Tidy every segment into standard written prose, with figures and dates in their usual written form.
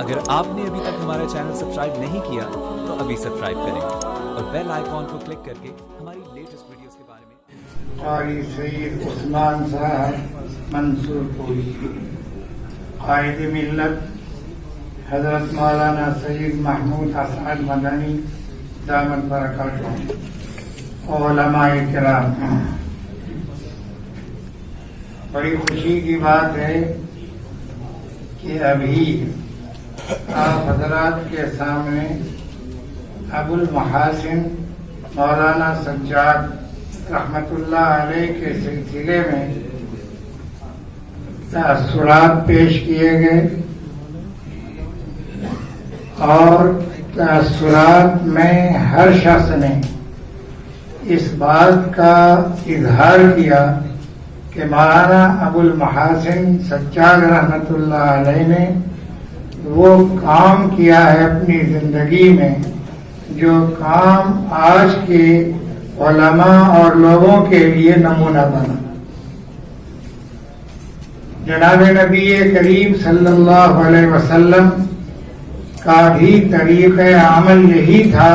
اگر آپ نے ابھی تک ہمارا چینل سبسکرائب نہیں کیا تو ابھی سبسکرائب کریں اور بیل آئیکن کو کلک کر کے ہماری لیٹسٹ ویڈیوز کے بارے میں قاری سید عثمان صاحب منصور پوری، قائد ملت حضرت مولانا سید محمود اسعد مدنی دامت برکاتہ، علماء کرام، بڑی خوشی کی بات ہے کہ ابھی آپ حضرات کے سامنے ابو المحاسن مولانا سجاد رحمت اللہ علیہ کے سلسلے میں تأثرات پیش کیے گئے، اور تأثرات میں ہر شخص نے اس بات کا اظہار کیا کہ مولانا ابو المحاسن سجاد رحمت اللہ علیہ نے وہ کام کیا ہے اپنی زندگی میں جو کام آج کے علماء اور لوگوں کے لیے نمونہ بنا۔ جناب نبی کریم صلی اللہ علیہ وسلم کا بھی طریقہ عمل یہی تھا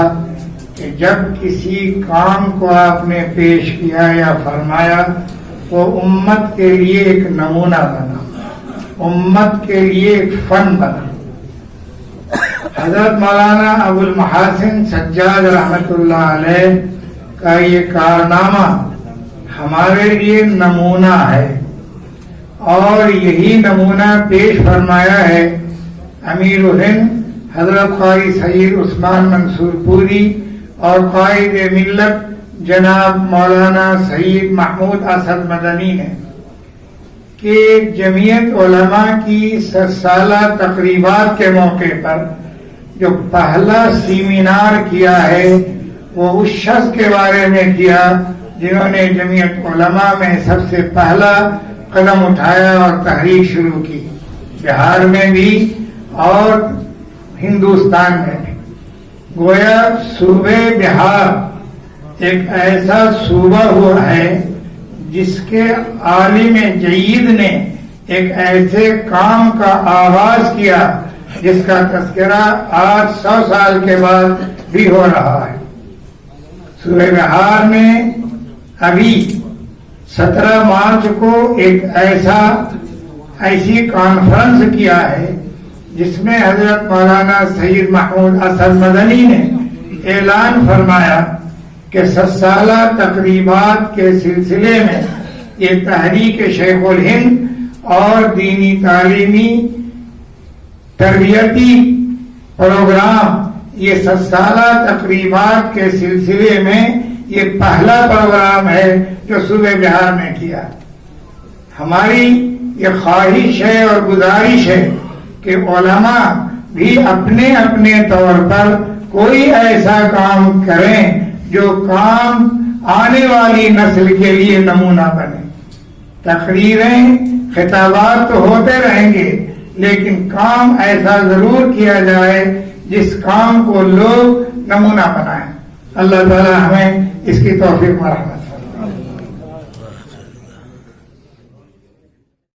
کہ جب کسی کام کو آپ نے پیش کیا یا فرمایا وہ امت کے لیے ایک نمونہ بنا، امت کے لیے ایک فن بنا۔ حضرت مولانا ابو المحاسن سجاد رحمت اللہ علیہ کا یہ کارنامہ ہمارے لیے نمونہ ہے، اور یہی نمونہ پیش فرمایا ہے امیر ہند حضرت قاری سید عثمان منصور پوری اور قائد ملت جناب مولانا سید محمود اسعد مدنی نے، کہ جمعیت علماء کی 100 سالہ تقریبات کے موقع پر جو پہلا سیمینار کیا ہے وہ اس شخص کے بارے میں کیا جنہوں نے جمعیت علماء میں سب سے پہلا قدم اٹھایا اور تحریک شروع کی، بہار میں بھی اور ہندوستان میں بھی۔ گویا صوبہ بہار ایک ایسا صوبہ ہوا ہے جس کے عالم جید نے ایک ایسے کام کا آغاز کیا جس کا تذکرہ آج 100 سال کے بعد بھی ہو رہا ہے۔ صوبہ بہار نے ابھی 17 مارچ کو ایک ایسی کانفرنس کیا ہے جس میں حضرت مولانا سید محمود اسعد مدنی نے اعلان فرمایا کہ 100 سالہ تقریبات کے سلسلے میں یہ تحریک شیخ الہند اور دینی تعلیمی تربیتی پروگرام، یہ 100 سالہ تقریبات کے سلسلے میں یہ پہلا پروگرام ہے جو صوبہ بہار نے کیا۔ ہماری یہ خواہش ہے اور گزارش ہے کہ علماء بھی اپنے اپنے طور پر کوئی ایسا کام کریں جو کام آنے والی نسل کے لیے نمونہ بنے۔ تقریریں خطابات تو ہوتے رہیں گے لیکن کام ایسا ضرور کیا جائے جس کام کو لوگ نمونہ بنائیں۔ اللہ تعالی ہمیں اس کی توفیق مرحمت۔